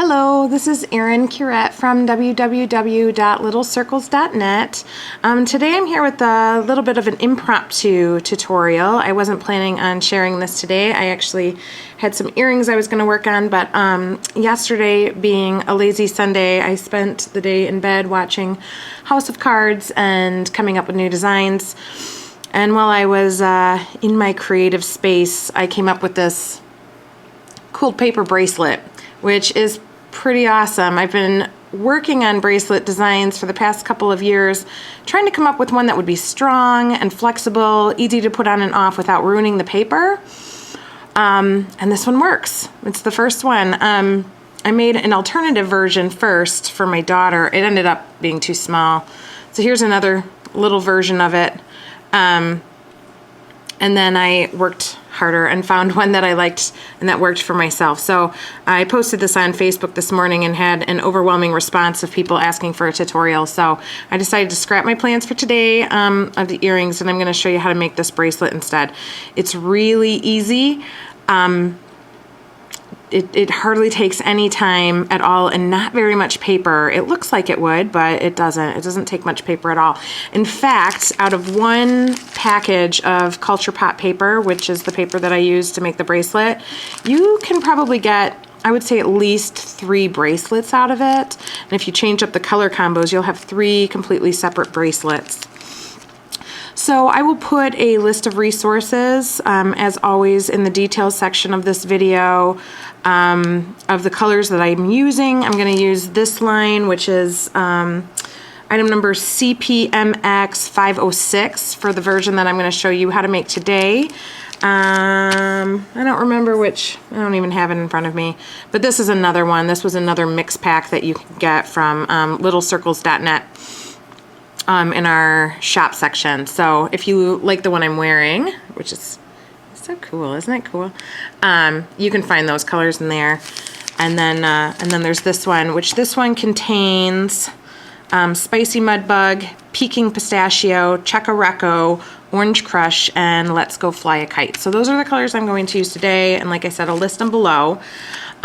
Hello, this is Erin Curette from www.littlecircles.net. Today I'm here with a little bit of an impromptu tutorial. I wasn't planning on sharing this today. I actually had some earrings I was going to work on, but yesterday being a lazy Sunday, I spent the day in bed watching House of Cards and coming up with new designs. And while I was in my creative space, I came up with this quilled paper bracelet, which is pretty awesome. I've been working on bracelet designs for the past couple of years, trying to come up with one that would be strong and flexible, easy to put on and off without ruining the paper. And this one works. It's the first one. I made an alternative version first for my daughter. It ended up being too small. So here's another little version of it. And then I worked harder and found one that I liked and that worked for myself. So I posted this on Facebook this morning and had an overwhelming response of people asking for a tutorial. So I decided to scrap my plans for today of the earrings, and I'm going to show you how to make this bracelet instead. It's really easy. It hardly takes any time at all and not very much paper. It looks like it would, but it doesn't. It doesn't take much paper at all. In fact, out of one package of Culture Pot paper, which is the paper that I use to make the bracelet, you can probably get, I would say, at least 3 bracelets out of it. And if you change up the color combos, you'll have 3 completely separate bracelets. So I will put a list of resources, as always, in the details section of this video, of the colors that I'm using. I'm going to use this line, which is item number CPMX 506 for the version that I'm going to show you how to make today. I don't remember which, I don't even have it in front of me, but this is another one. This was another mix pack that you can get from littlecircles.net. In our shop section. So if you like the one I'm wearing, which is so cool, isn't it cool? You can find those colors in there. And then there's this one, which this one contains Spicy Mudbug, Peking Pistachio, Chocco, Rocco, Orange Crush, and Let's Go Fly a Kite. So those are the colors I'm going to use today, and like I said, I'll list them below.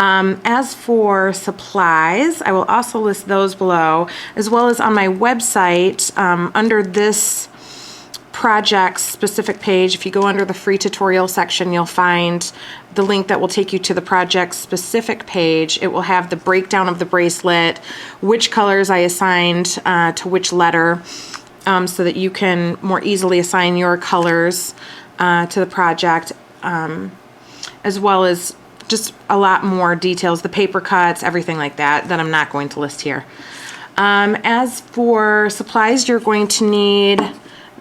As for supplies, I will also list those below, as well as on my website, under this project specific page. If you go under the free tutorial section, you'll find the link that will take you to the project specific page. It will have the breakdown of the bracelet, which colors I assigned to which letter, so that you can more easily assign your colors to the project, as well as just a lot more details, the paper cuts, everything like that I'm not going to list here. As for supplies, you're going to need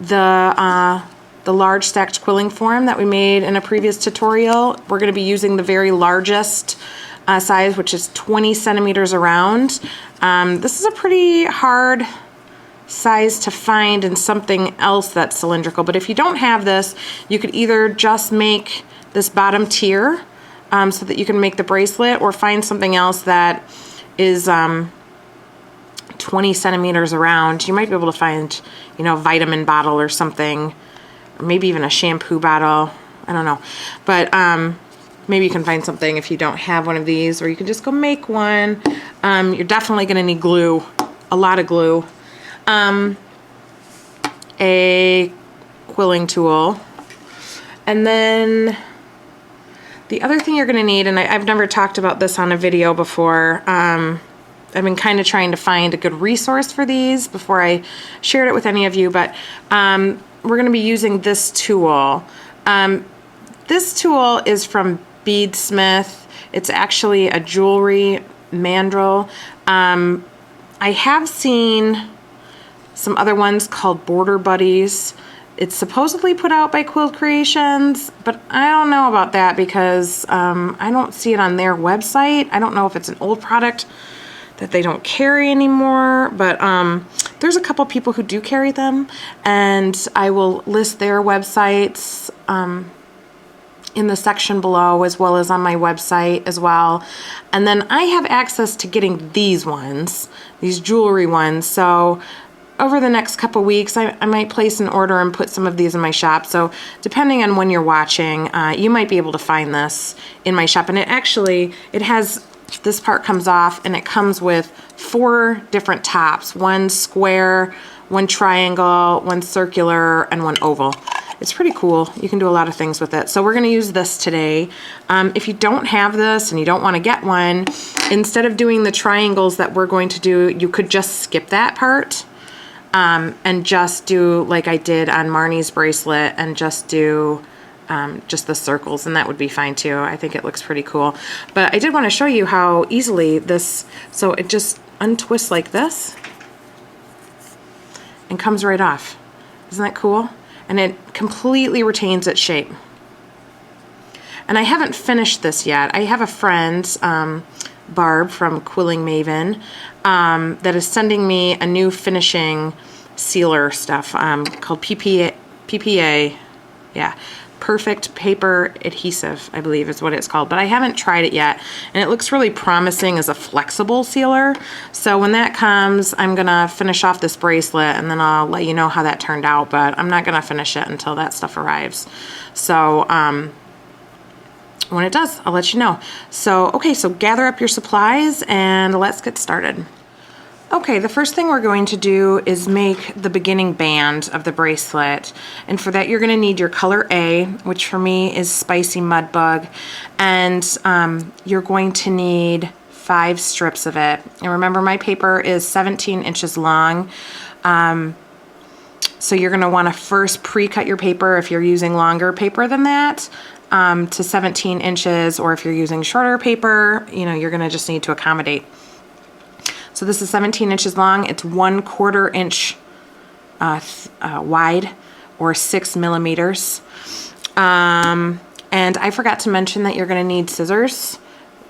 the large stacked quilling form that we made in a previous tutorial. We're going to be using the very largest size, which is 20 centimeters around. This is a pretty hard size to find in something else that's cylindrical, but if you don't have this, you could either just make this bottom tier so that you can make the bracelet, or find something else that is 20 centimeters around. You might be able to find, you know, a vitamin bottle or something, or maybe even a shampoo bottle. I don't know. But maybe you can find something if you don't have one of these, or you can just go make one. You're definitely going to need glue, a lot of glue, a quilling tool, and then the other thing you're going to need, and I've never talked about this on a video before, I've been kind of trying to find a good resource for these before I shared it with any of you, but we're going to be using this tool. This tool is from Beadsmith. It's actually a jewelry mandrel. I have seen some other ones called Border Buddies. It's supposedly put out by Quilled Creations, but I don't know about that because I don't see it on their website. I don't know if it's an old product that they don't carry anymore, but there's a couple people who do carry them, and I will list their websites in the section below, as well as on my website as well. And then I have access to getting these ones, these jewelry ones, so over the next couple weeks, I might place an order and put some of these in my shop. So depending on when you're watching, you might be able to find this in my shop. And it has this part comes off, and it comes with 4 different tops, one square, one triangle, one circular, and one oval. It's pretty cool. You can do a lot of things with it. So we're gonna use this today. If you don't have this and you don't wanna get one, instead of doing the triangles that we're going to do, you could just skip that part and just do like I did on Marnie's bracelet and just do just the circles, and that would be fine too. I think it looks pretty cool. But I did wanna show you how easily this, so it just untwists like this and comes right off. Isn't that cool? And it completely retains its shape. And I haven't finished this yet. I have a friend, Barb from Quilling Maven, that is sending me a new finishing sealer stuff called PPA, yeah, Perfect Paper Adhesive, I believe is what it's called, but I haven't tried it yet, and it looks really promising as a flexible sealer. So when that comes, I'm gonna finish off this bracelet, and then I'll let you know how that turned out, but I'm not gonna finish it until that stuff arrives. So when it does, I'll let you know. So okay, so gather up your supplies and let's get started. Okay, the first thing we're going to do is make the beginning band of the bracelet. And for that, you're gonna need your color A, which for me is Spicy Mudbug. And you're going to need 5 strips of it. And remember, my paper is 17 inches long. So you're gonna wanna first pre-cut your paper if you're using longer paper than that, to 17 inches, or if you're using shorter paper, you know, you're gonna just need to accommodate. So this is 17 inches long. It's 1/4 inch wide, or 6 millimeters. And I forgot to mention that you're gonna need scissors,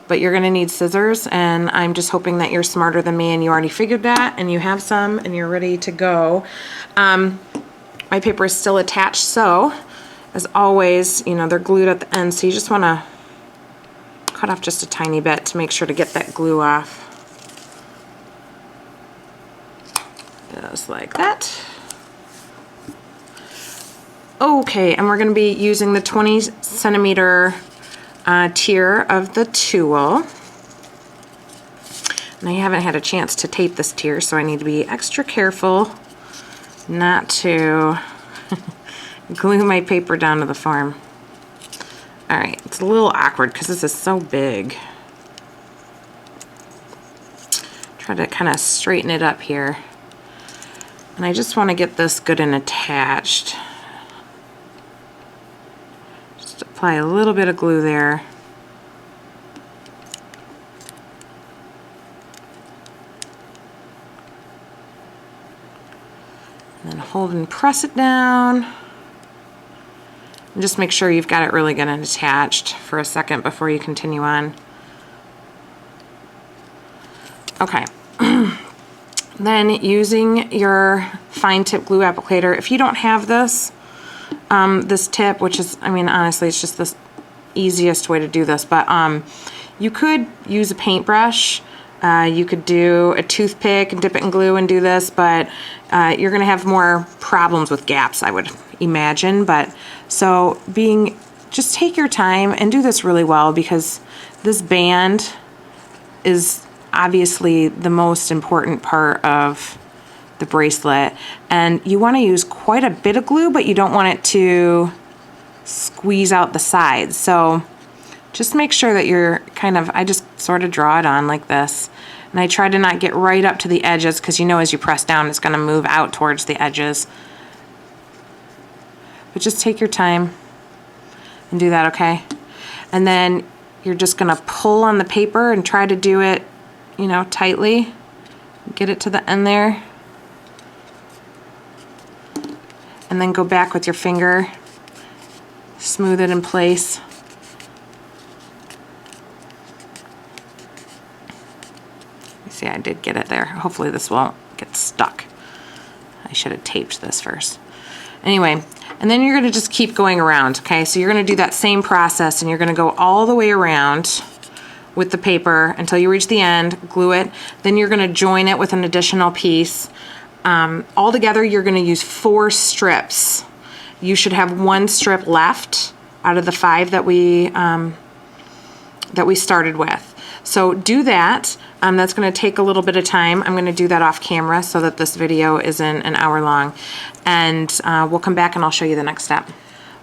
but you're gonna need scissors, and I'm just hoping that you're smarter than me and you already figured that and you have some and you're ready to go. My paper is still attached, so as always, you know, they're glued at the end, so you just wanna cut off just a tiny bit to make sure to get that glue off. Just like that. Okay, and we're going to be using the 20 centimeter tier of the tool. And I haven't had a chance to tape this tier, so I need to be extra careful not to glue my paper down to the form. All right, it's a little awkward because this is so big. Try to kind of straighten it up here. And I just want to get this good and attached. Just apply a little bit of glue there. And then hold and press it down. And just make sure you've got it really good and attached for a second before you continue on. Okay. Then using your fine tip glue applicator, if you don't have this, this tip, which is, I mean, honestly, it's just the easiest way to do this, but you could use a paintbrush. You could do a toothpick and dip it in glue and do this, but you're gonna have more problems with gaps, I would imagine. But so just take your time and do this really well, because this band is obviously the most important part of the bracelet, and you want to use quite a bit of glue, but you don't want it to squeeze out the sides. So just make sure that you're I just sort of draw it on like this, and I try to not get right up to the edges, because you know as you press down it's going to move out towards the edges. But just take your time and do that, okay? And then you're just going to pull on the paper and try to do it, you know, tightly. Get it to the end there. And then go back with your finger. Smooth it in place. You see, I did get it there. Hopefully this won't get stuck. I should have taped this first. Anyway, and then you're gonna just keep going around, okay? So you're gonna do that same process, and you're gonna go all the way around with the paper until you reach the end, glue it, then you're gonna join it with an additional piece. Altogether, you're gonna use 4 strips. You should have 1 strip left out of the 5 that we started with. So do that. That's going to take a little bit of time. I'm going to do that off camera so that this video isn't an hour long. And we'll come back and I'll show you the next step.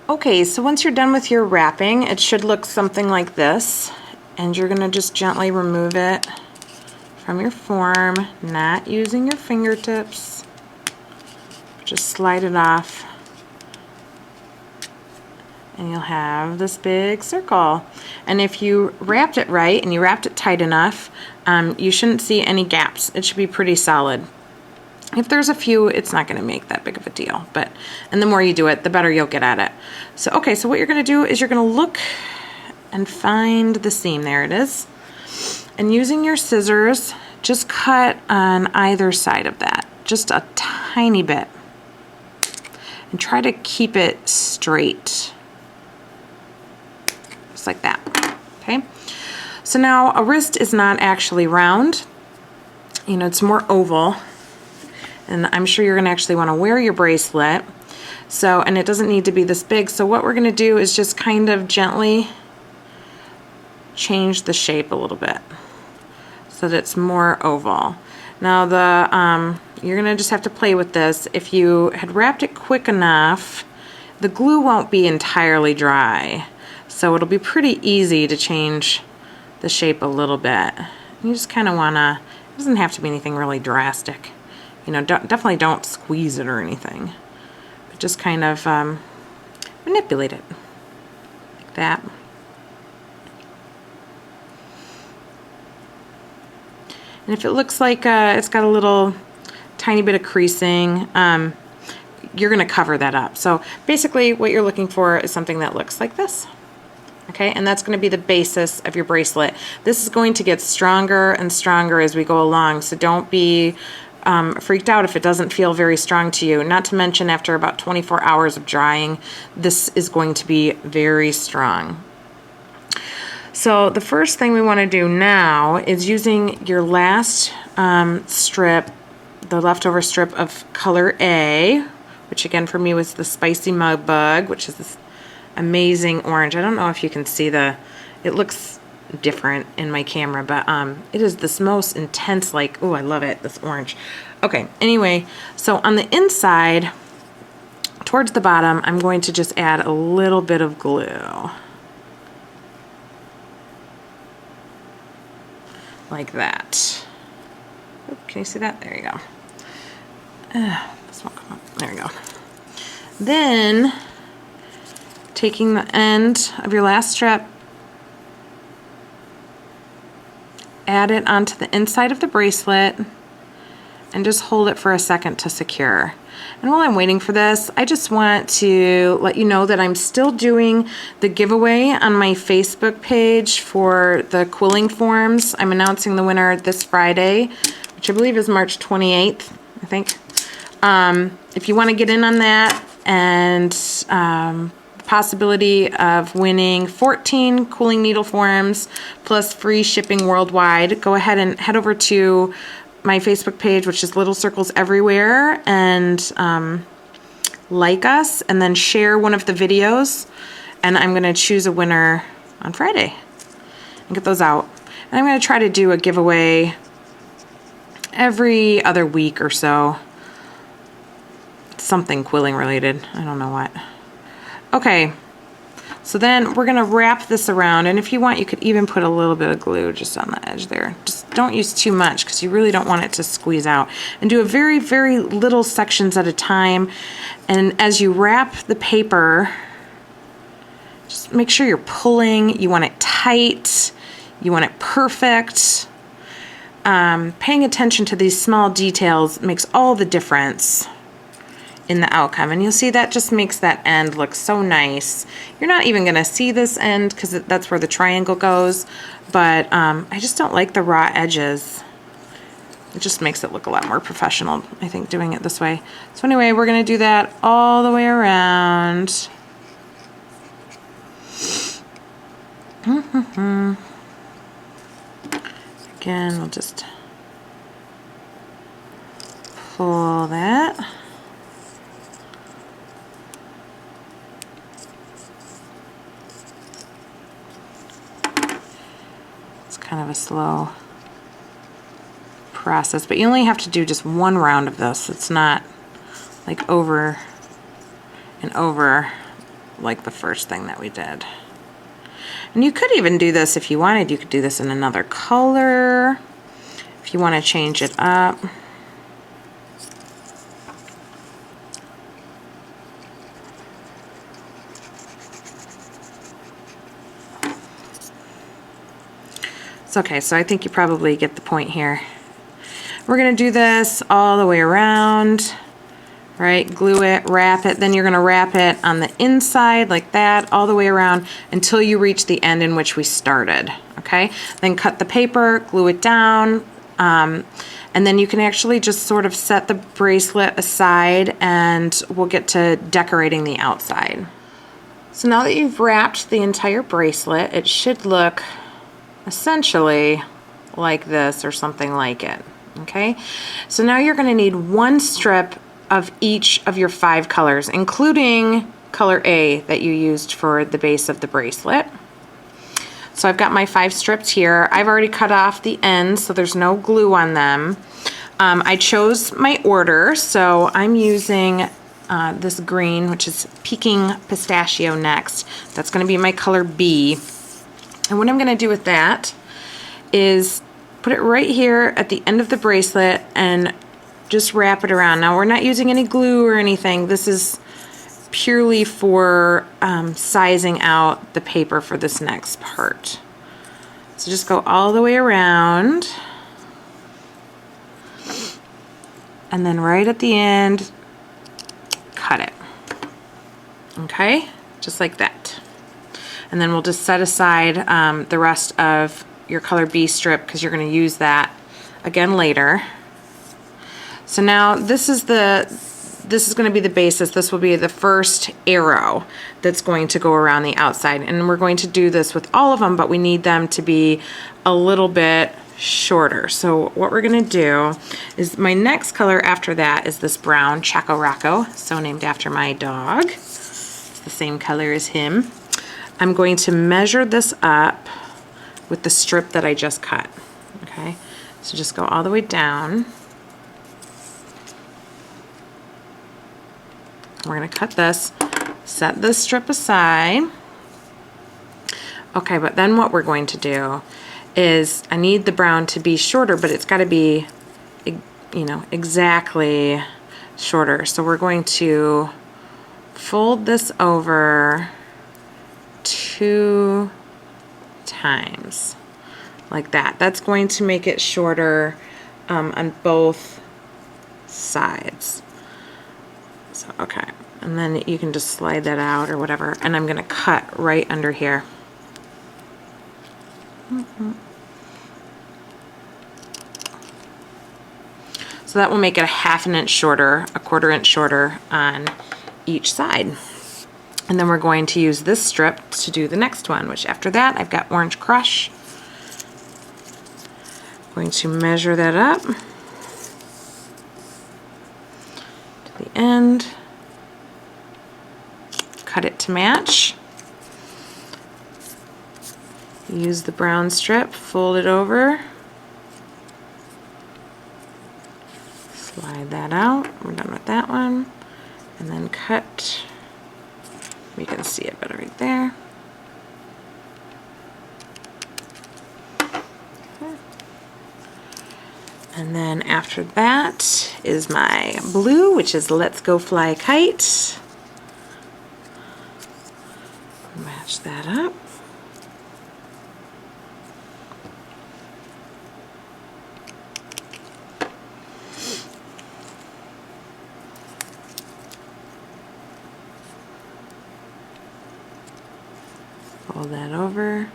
Okay, so once you're done with your wrapping, it should look something like this. And you're going to just gently remove it from your form, not using your fingertips. Just slide it off. And you'll have this big circle. And if you wrapped it right and you wrapped it tight enough, you shouldn't see any gaps. It should be pretty solid. If there's a few, it's not going to make that big of a deal. And the more you do it, the better you'll get at it. So, okay, so what you're going to do is you're going to look and find the seam. There it is. And using your scissors, just cut on either side of that, just a tiny bit. And try to keep it straight. Like that. Okay, so now a wrist is not actually round, you know, it's more oval, and I'm sure you're going to actually want to wear your bracelet, so, and it doesn't need to be this big. So what we're going to do is just kind of gently change the shape a little bit so that it's more oval. Now you're going to just have to play with this. If you had wrapped it quick enough, the glue won't be entirely dry. So it'll be pretty easy to change the shape a little bit. You just kind of want to, it doesn't have to be anything really drastic. You know, definitely don't squeeze it or anything. But just kind of manipulate it like that. And if it looks like it's got a little tiny bit of creasing, you're going to cover that up. So basically what you're looking for is something that looks like this. Okay, and that's going to be the basis of your bracelet. This is going to get stronger and stronger as we go along, so don't be freaked out if it doesn't feel very strong to you. Not to mention, after about 24 hours of drying, this is going to be very strong. So the first thing we want to do now is using your last strip, the leftover strip of color A, which again for me was the Spicy Mudbug, which is this amazing orange. I don't know if you can see it looks different in my camera, but it is this most intense, like, oh, I love it, this orange. Okay, anyway, so on the inside, towards the bottom, I'm going to just add a little bit of glue. Like that. Oop, can you see that? There you go. This won't come up. There we go. Then, taking the end of your last strip, add it onto the inside of the bracelet and just hold it for a second to secure. And while I'm waiting for this, I just want to let you know that I'm still doing the giveaway on my Facebook page for the quilling forms. I'm announcing the winner this Friday, which I believe is March 28th, I think. If you want to get in on that, and possibility of winning 14 quilling needle forms plus free shipping worldwide, go ahead and head over to my Facebook page, which is Little Circles Everywhere, and like us, and then share one of the videos, and I'm going to choose a winner on Friday and get those out. And I'm going to try to do a giveaway every other week or so. Something quilling related. I don't know what. Okay, so then we're going to wrap this around, and if you want, you could even put a little bit of glue just on the edge there. Just don't use too much because you really don't want it to squeeze out. And do a very, very little sections at a time. And as you wrap the paper, just make sure you're pulling. You want it tight. You want it perfect. Paying attention to these small details makes all the difference in the outcome, and you'll see that just makes that end look so nice. You're not even going to see this end because that's where the triangle goes, but I just don't like the raw edges. It just makes it look a lot more professional, I think, doing it this way. So anyway, we're going to do that all the way around. Again, we'll just pull that. kind of a slow process, but you only have to do just one round of this. It's not like over and over like the first thing that we did. And you could even do this if you wanted. You could do this in another color if you want to change it up. It's okay, so I think you probably get the point here. We're gonna do this all the way around, right? Glue it, wrap it, then you're gonna wrap it on the inside like that, all the way around until you reach the end in which we started, okay? Then cut the paper, glue it down, and then you can actually just sort of set the bracelet aside and we'll get to decorating the outside. So now that you've wrapped the entire bracelet, it should look essentially like this or something like it, okay? So now you're gonna need one strip of each of your 5 colors, including color A that you used for the base of the bracelet. So I've got my 5 strips here. I've already cut off the ends, so there's no glue on them. I chose my order, so I'm using this green, which is Peking Pistachio next. That's gonna be my color B. And what I'm gonna do with that is put it right here at the end of the bracelet and just wrap it around. Now we're not using any glue or anything. This is purely for sizing out the paper for this next part. So just go all the way around. And then right at the end, cut it. Okay, just like that. And then we'll just set aside the rest of your color B strip because you're going to use that again later. So now this is going to be the basis. This will be the first arrow that's going to go around the outside. And we're going to do this with all of them, but we need them to be a little bit shorter. So what we're going to do is my next color after that is this brown Chocco Rocco, so named after my dog. It's the same color as him. I'm going to measure this up with the strip that I just cut, okay? So just go all the way down. We're gonna cut this, set this strip aside. Okay, but then what we're going to do is I need the brown to be shorter, but it's gotta be, you know, exactly shorter. So we're going to fold this over 2 times like that. That's going to make it shorter on both sides. So, okay, and then you can just slide that out or whatever, and I'm gonna cut right under here. So that will make it a 1/2 inch shorter, a 1/4 inch shorter on each side. And then we're going to use this strip to do the next one, which after that I've got Orange Crush. I'm going to measure that up to the end, cut it to match. Use the brown strip, fold it over, slide that out. We're done with that one. And then cut. You can see it better right there. Okay. And then after that is my blue, which is Let's Go Fly a Kite. Match that up. Fold that over.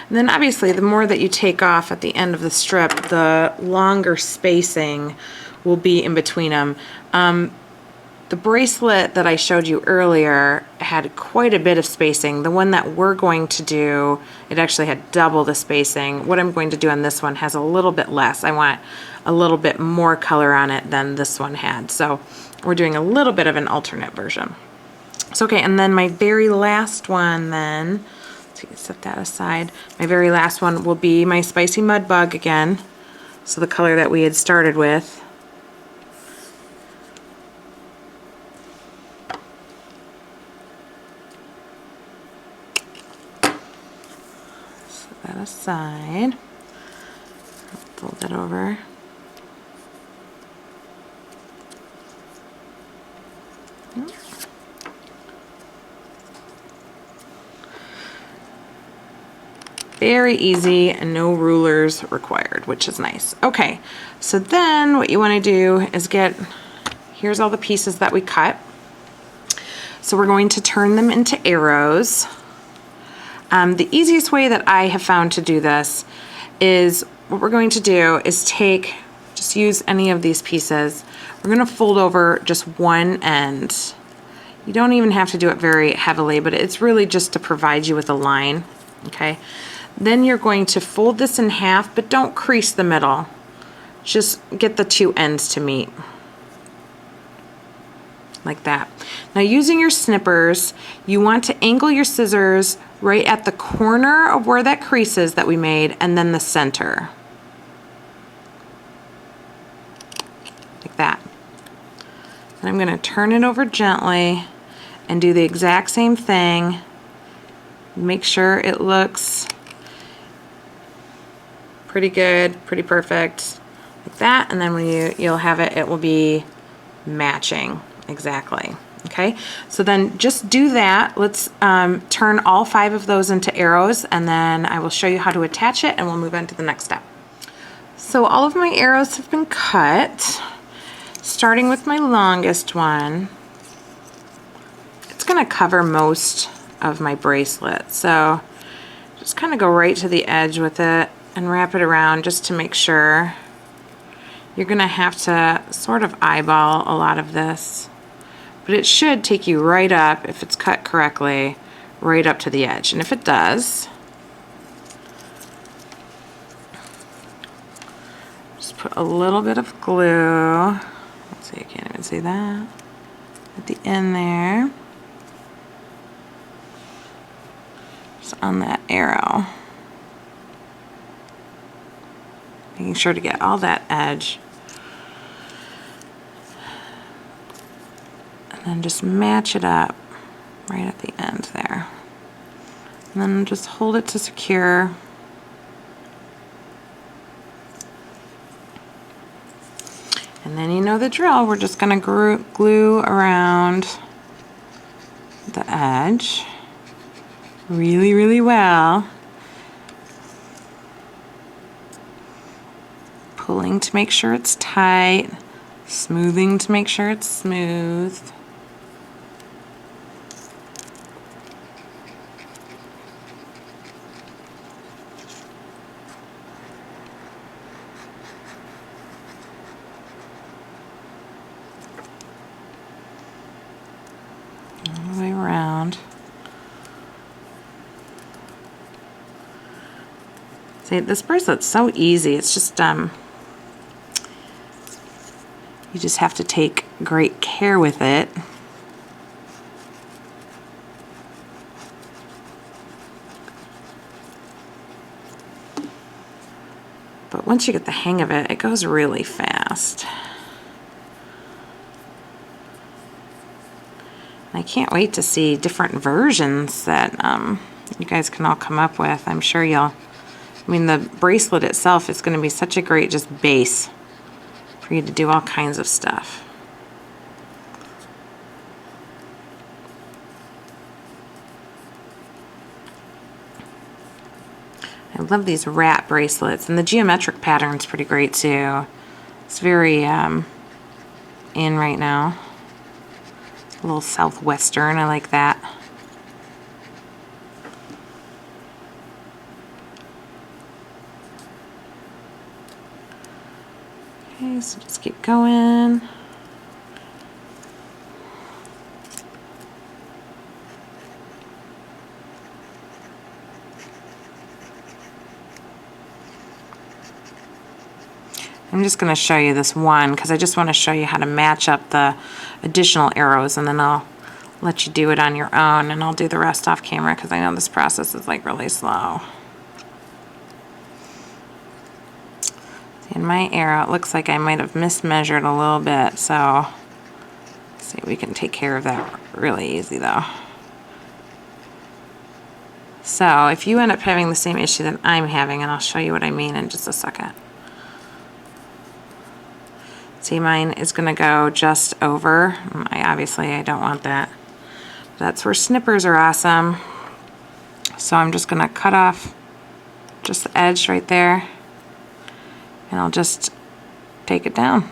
And then obviously the more that you take off at the end of the strip, the longer spacing will be in between them. The The bracelet that I showed you earlier had quite a bit of spacing. The one that we're going to do, it actually had double the spacing. What I'm going to do on this one has a little bit less. I want a little bit more color on it than this one had. So we're doing a little bit of an alternate version. So okay, and then my very last one then, let's set that aside. My very last one will be my Spicy Mudbug again. So the color that we had started with. Set that aside. Fold that over. Very easy and no rulers required, which is nice. Okay, so then what you want to do is here's all the pieces that we cut. So we're going to turn them into arrows. The easiest way that I have found to do this is what we're going to do is just use any of these pieces. We're going to fold over just one end. You don't even have to do it very heavily, but it's really just to provide you with a line, okay? Then you're going to fold this in half, but don't crease the middle. Just get the two ends to meet. Like that. Now using your snippers, you want to angle your scissors right at the corner of where that crease is that we made, and then the center. Like that. Then I'm going to turn it over gently and do the exact same thing. Make sure it looks pretty good, pretty perfect, like that, and then when you'll have it, it will be matching exactly. Okay, so then just do that. Let's turn all 5 of those into arrows, and then I will show you how to attach it, and we'll move on to the next step. So all of my arrows have been cut, starting with my longest one. It's going to cover most of my bracelet, so just kind of go right to the edge with it and wrap it around just to make sure. You're going to have to sort of eyeball a lot of this, but it should take you right up, if it's cut correctly, right up to the edge. And if it does, just put a little bit of glue. Let's see, I can't even see that. At the end there. Just on that arrow. Making sure to get all that edge. And then just match it up right at the end there. And then just hold it to secure. And then you know the drill. We're just going to glue around the edge really, really well. Pulling to make sure it's tight, smoothing to make sure it's smooth. All the way around. See, this bracelet's so easy. It's just you just have to take great care with it. But once you get the hang of it, it goes really fast. And I can't wait to see different versions that you guys can all come up with. I'm sure I mean, the bracelet itself is going to be such a great just base for you to do all kinds of stuff. I love these rat bracelets, and the geometric pattern's pretty great too. It's very in right now. It's a little southwestern, I like that. Okay, so just keep going. I'm just going to show you this one because I just want to show you how to match up the additional arrows, and then I'll let you do it on your own, and I'll do the rest off camera because I know this process is like really slow. In my arrow, it looks like I might have mismeasured a little bit, so let's see, we can take care of that really easy though. So if you end up having the same issue that I'm having, and I'll show you what I mean in just a second. See, mine is going to go just over. Obviously I don't want that. That's where snippers are awesome. So I'm just going to cut off just the edge right there, and I'll just take it down.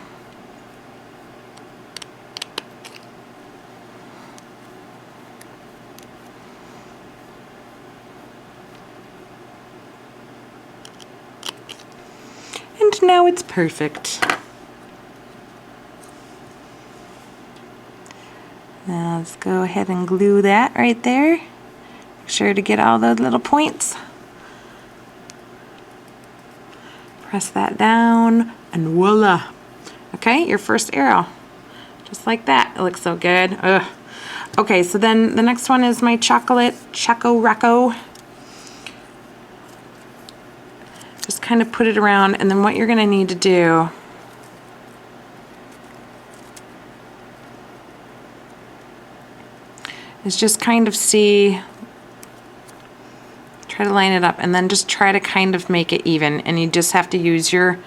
And now it's perfect. Now let's go ahead and glue that right there. Make sure to get all those little points. Press that down, and voila. Okay, your first arrow. Just like that. It looks so good. Ugh. Okay, so then the next one is my Chocco Rocco. Just kind of put it around, and then what you're going to need to do is just kind of see, try to line it up, and then just try to kind of make it even, and you just have to use your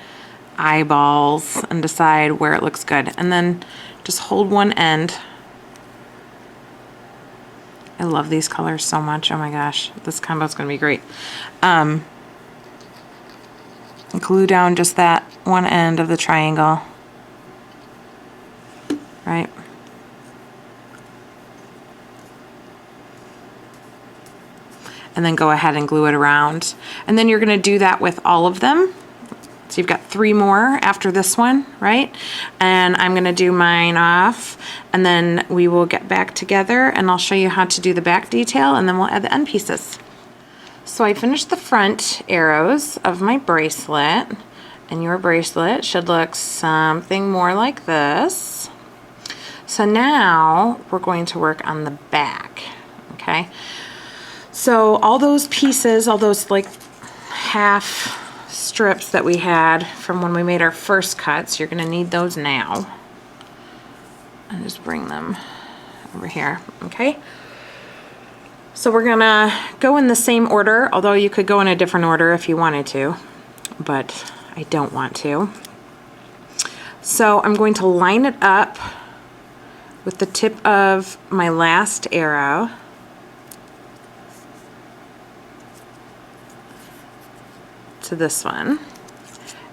eyeballs and decide where it looks good, and then just hold one end. I love these colors so much. Oh my gosh, this combo is going to be great. Glue down just that one end of the triangle, right? And then go ahead and glue it around. And then you're going to do that with all of them. So you've got 3 more after this one, right? And I'm going to do mine off, and then we will get back together and I'll show you how to do the back detail, and then we'll add the end pieces. So I finished the front arrows of my bracelet, and your bracelet should look something more like this. So now we're going to work on the back, okay? So all those pieces, all those like half strips that we had from when we made our first cuts, you're going to need those now. And just bring them over here, okay? So we're going to go in the same order, although you could go in a different order if you wanted to, but I don't want to. So I'm going to line it up with the tip of my last arrow. To this one,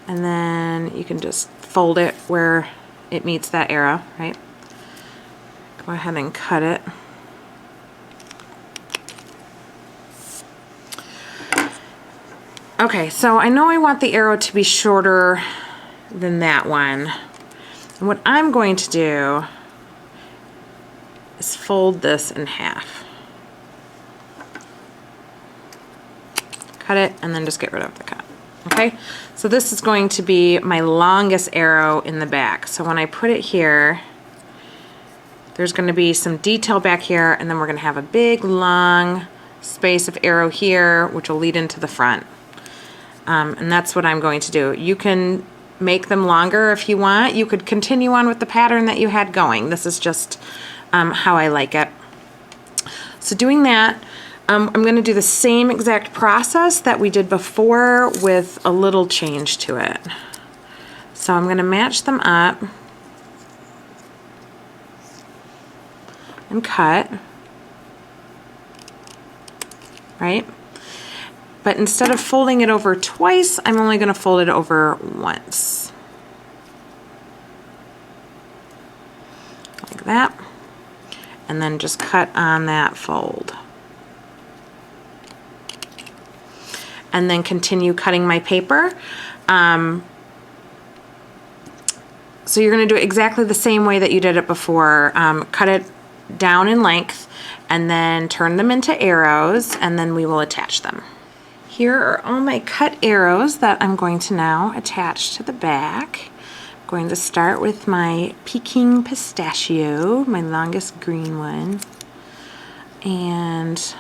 and then you can just fold it where it meets that arrow, right? Go ahead and cut it. Okay, so I know I want the arrow to be shorter than that one, and what I'm going to do is fold this in half. Cut it, and then just get rid of the cut. Okay, so this is going to be my longest arrow in the back. So when I put it here, there's going to be some detail back here, and then we're going to have a big long space of arrow here, which will lead into the front. And that's what I'm going to do. You can make them longer if you want. You could continue on with the pattern that you had going. This is just how I like it. So doing that, I'm going to do the same exact process that we did before with a little change to it. So I'm going to match them up and cut, right? But instead of folding it over twice, I'm only going to fold it over once. Like that. And then just cut on that fold. And then continue cutting my paper. So you're going to do it exactly the same way that you did it before. Cut it down in length and then turn them into arrows, and then we will attach them. Here are all my cut arrows that I'm going to now attach to the back. I'm going to start with my Peking Pistachio, my longest green one, and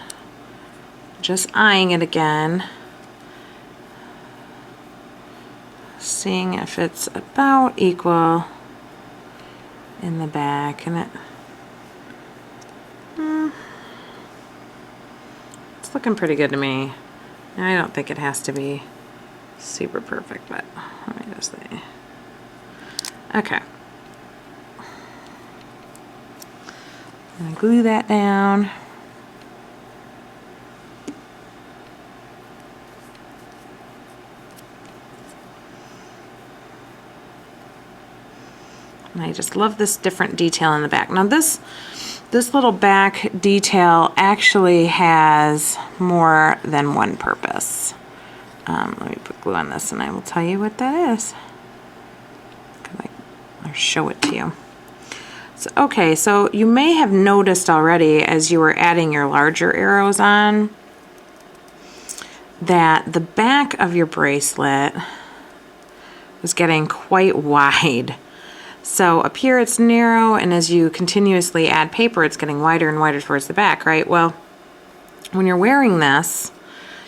just eyeing it again, seeing if it's about equal in the back, and it's looking pretty good to me. Now, I don't think it has to be super perfect, but let me just say, okay. I'm gonna glue that down. And I just love this different detail in the back. Now this little back detail actually has more than one purpose. Let me put glue on this and I will tell you what that is. I'll show it to you. So, okay, so you may have noticed already as you were adding your larger arrows on that the back of your bracelet was getting quite wide. So up here it's narrow, and as you continuously add paper, it's getting wider and wider towards the back, right? Well, when you're wearing this,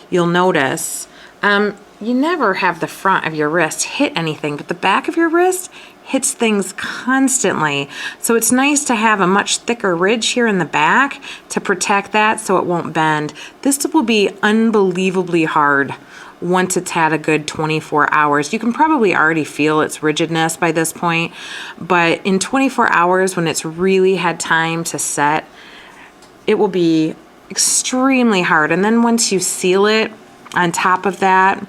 you'll notice you never have the front of your wrist hit anything, but the back of your wrist hits things constantly. So it's nice to have a much thicker ridge here in the back to protect that so it won't bend. This will be unbelievably hard once it's had a good 24 hours. You can probably already feel its rigidness by this point, but in 24 hours when it's really had time to set, it will be extremely hard. And then once you seal it on top of that,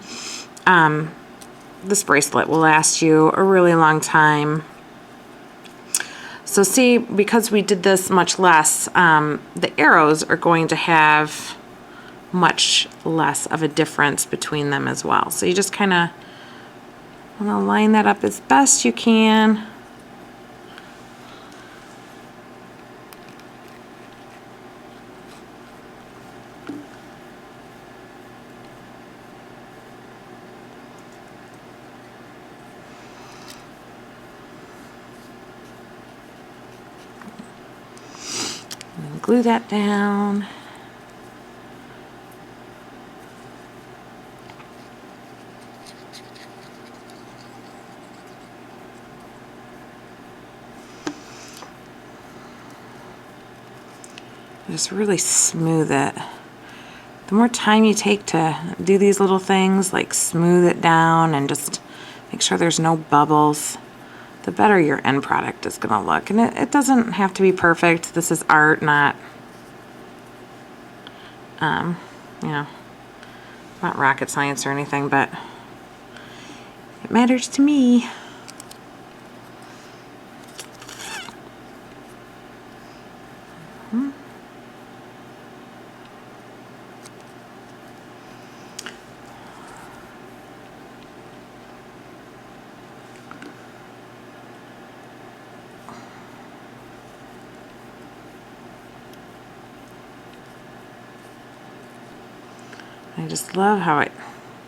this bracelet will last you a really long time. So see, because we did this much less, the arrows are going to have much less of a difference between them as well. So you just kind of want to line that up as best you can. And glue that down. Just really smooth it. The more time you take to do these little things, like smooth it down and just make sure there's no bubbles, the better your end product is gonna look. And it doesn't have to be perfect. This is art, not, you know, not rocket science or anything, but it matters to me. I just love how it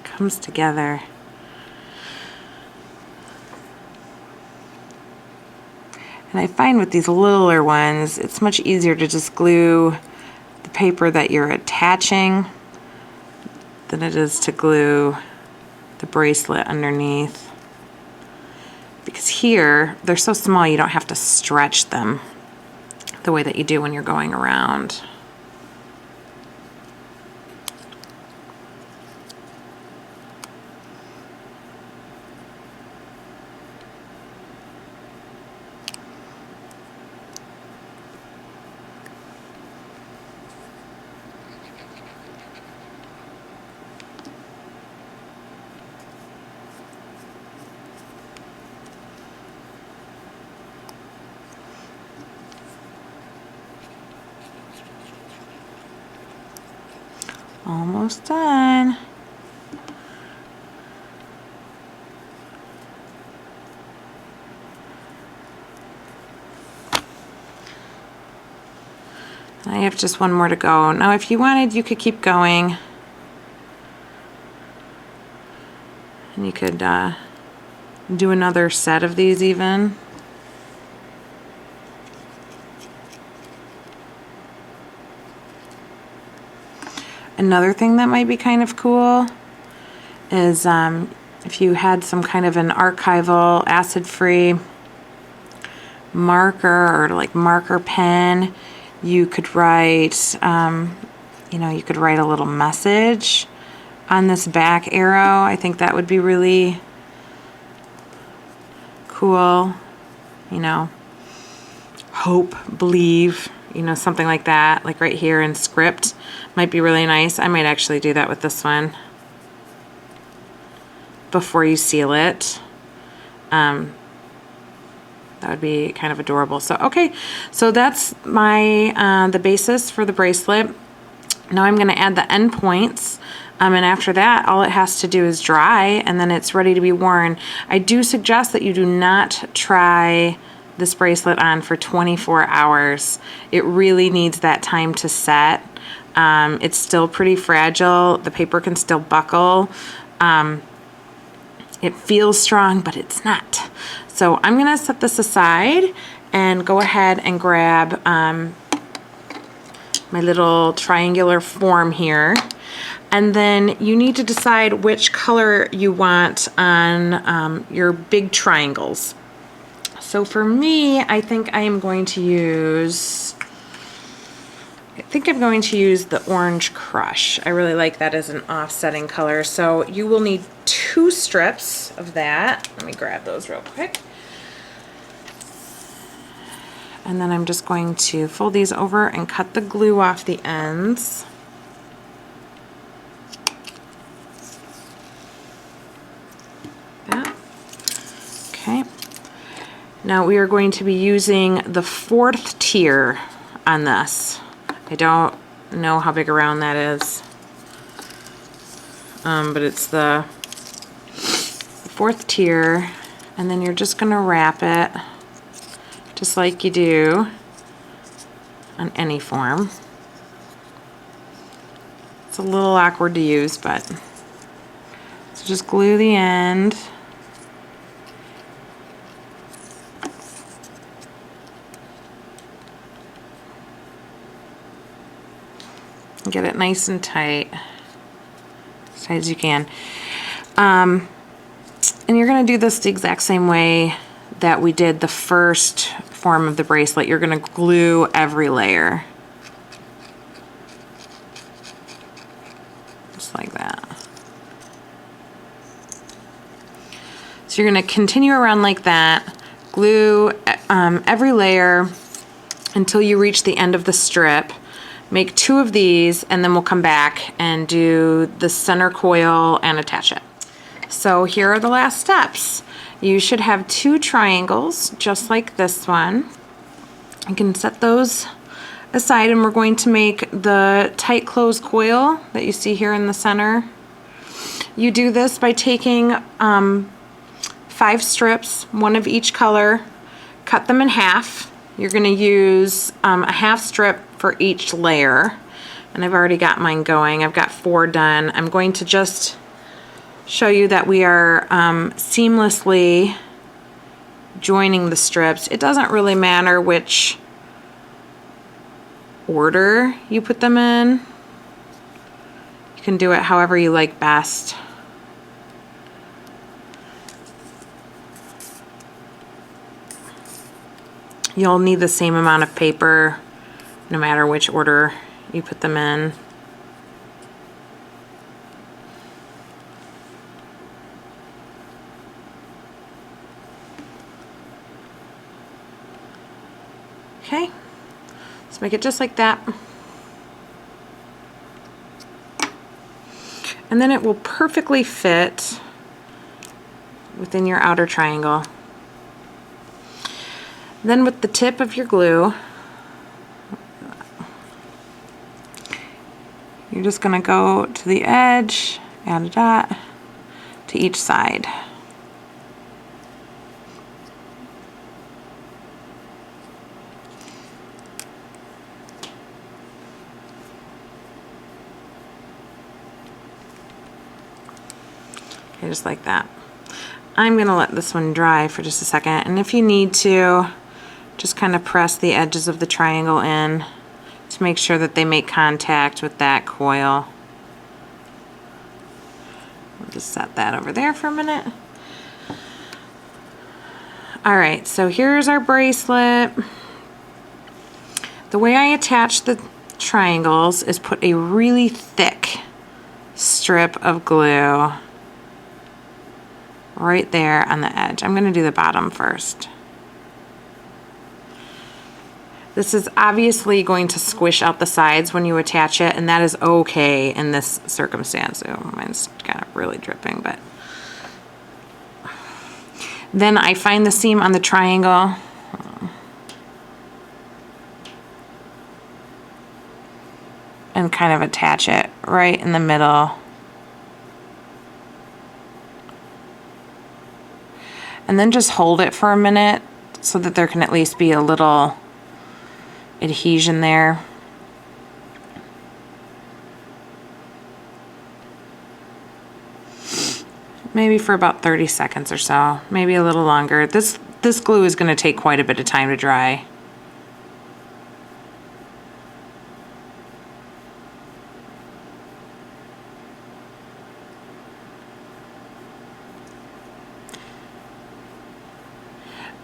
comes together. And I find with these littler ones, it's much easier to just glue the paper that you're attaching than it is to glue the bracelet underneath. Because here, they're so small you don't have to stretch them the way that you do when you're going around. Almost done. I have just one more to go. Now if you wanted, you could keep going. And you could do another set of these even. Another thing that might be kind of cool is if you had some kind of an archival acid-free marker or like marker pen, you could write, you know, you could write a little message on this back arrow. I think that would be really cool. You know, hope, believe, you know, something like that, like right here in script might be really nice. I might actually do that with this one before you seal it. That would be kind of adorable. So, okay, so that's my the basis for the bracelet. Now I'm going to add the end points, and after that, all it has to do is dry, and then it's ready to be worn. I do suggest that you do not try this bracelet on for 24 hours. It really needs that time to set. It's still pretty fragile. The paper can still buckle. It feels strong, but it's not. So I'm gonna set this aside and go ahead and grab my little triangular form here. And then you need to decide which color you want on your big triangles. So for me, I think I am going to use, the Orange Crush. I really like that as an offsetting color. So you will need 2 strips of that. Let me grab those real quick. And then I'm just going to fold these over and cut the glue off the ends. That. Okay. Now we are going to be using the 4th tier on this. I don't know how big around that is, but it's the 4th tier, and then you're just going to wrap it just like you do on any form. It's a little awkward to use, but so just glue the end. Get it nice and tight, as tight as you can. And you're going to do this the exact same way that we did the first form of the bracelet. You're going to glue every layer. Just like that. So you're going to continue around like that, glue every layer until you reach the end of the strip. Make 2 of these, and then we'll come back and do the center coil and attach it. So here are the last steps. You should have 2 triangles, just like this one. You can set those aside, and we're going to make the tight close coil that you see here in the center. You do this by taking 5 strips, 1 of each color, cut them in half. You're going to use a half strip for each layer, and I've already got mine going. I've got 4 done. I'm going to just show you that we are seamlessly joining the strips. It doesn't really matter which order you put them in. You can do it however you like best. You'll need the same amount of paper no matter which order you put them in. Okay, let's make it just like that. And then it will perfectly fit within your outer triangle. Then with the tip of your glue, you're just going to go to the edge, add a dot to each side. Okay, just like that. I'm gonna let this one dry for just a second, and if you need to, just kind of press the edges of the triangle in to make sure that they make contact with that coil. We'll just set that over there for a minute. All right, so here's our bracelet. The way I attach the triangles is put a really thick strip of glue right there on the edge. I'm gonna do the bottom first. This is obviously going to squish out the sides when you attach it, and that is okay in this circumstance. Oh, mine's kind of really dripping, but. Then I find the seam on the triangle. And kind of attach it right in the middle. And then just hold it for a minute so that there can at least be a little adhesion there. Maybe for about 30 seconds or so, maybe a little longer. This glue is going to take quite a bit of time to dry.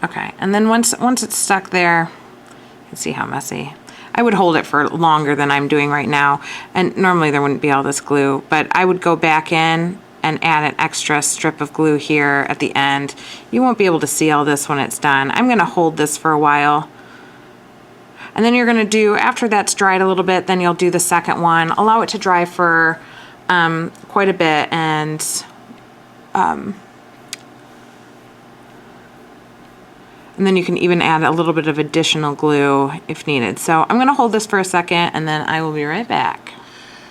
Okay, and then once it's stuck there, you can see how messy. I would hold it for longer than I'm doing right now, and normally there wouldn't be all this glue, but I would go back in and add an extra strip of glue here at the end. You won't be able to see all this when it's done. I'm gonna hold this for a while. And then you're gonna do, after that's dried a little bit, then you'll do the second one. Allow it to dry for quite a bit, and then you can even add a little bit of additional glue if needed. So I'm gonna hold this for a second, and then I will be right back.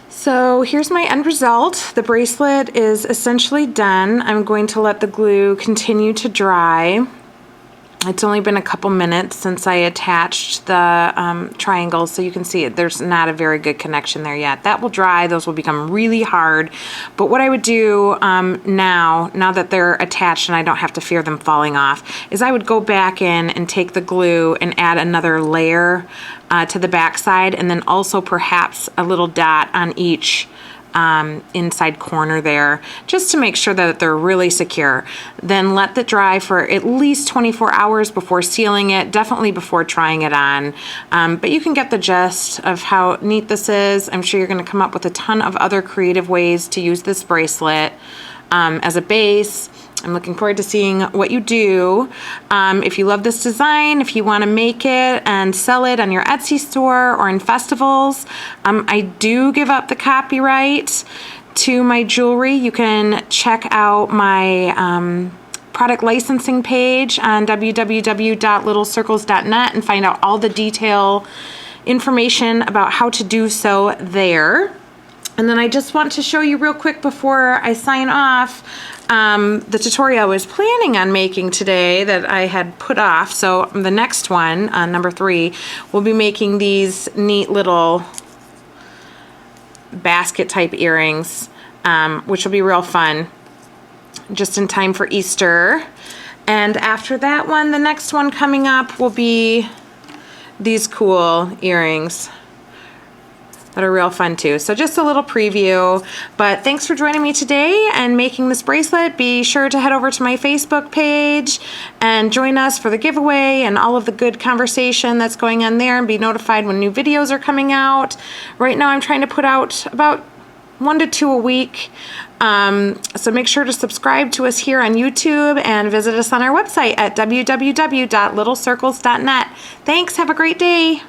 So here's my end result. The bracelet is essentially done. I'm going to let the glue continue to dry. It's only been a couple minutes since I attached the triangles, so you can see there's not a very good connection there yet. That will dry, those will become really hard. But what I would do now that they're attached and I don't have to fear them falling off, is I would go back in and take the glue and add another layer to the back side, and then also perhaps a little dot on each inside corner there, just to make sure that they're really secure. Then let it dry for at least 24 hours before sealing it, definitely before trying it on. But you can get the gist of how neat this is. I'm sure you're going to come up with a ton of other creative ways to use this bracelet as a base. I'm looking forward to seeing what you do. If you love this design, if you want to make it and sell it on your Etsy store or in festivals, I do give up the copyright to my jewelry. You can check out my product licensing page on www.littlecircles.net and find out all the detail information about how to do so there. And then I just want to show you real quick before I sign off the tutorial I was planning on making today that I had put off. So the next one, number 3, we'll be making these neat little basket type earrings, which will be real fun, just in time for Easter. And after that one, the next one coming up will be these cool earrings that are real fun too. So just a little preview, but thanks for joining me today and making this bracelet. Be sure to head over to my Facebook page and join us for the giveaway and all of the good conversation that's going on there, and be notified when new videos are coming out. Right now I'm trying to put out about 1 to 2 a week. So make sure to subscribe to us here on YouTube and visit us on our website at www.littlecircles.net. Thanks, have a great day.